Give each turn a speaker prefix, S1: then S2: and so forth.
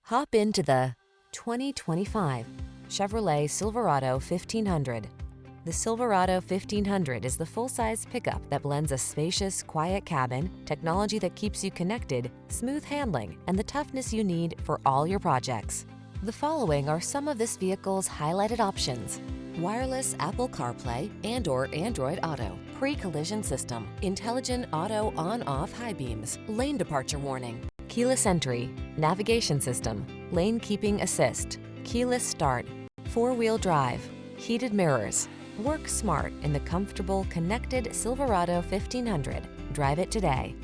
S1: Hop into the 2025 Chevrolet Silverado 1500. The Silverado 1500 is the full-size pickup that blends a spacious, quiet cabin, technology that keeps you connected, smooth handling, and the toughness you need for all your projects. The following are some of this vehicle's highlighted options: wireless Apple CarPlay and/or Android Auto, pre-collision system, intelligent auto on-off high beams, lane departure warning, keyless entry, navigation system, lane keeping assist, keyless start, four-wheel drive, heated mirrors. Work smart in the comfortable, connected Silverado 1500. Drive it today.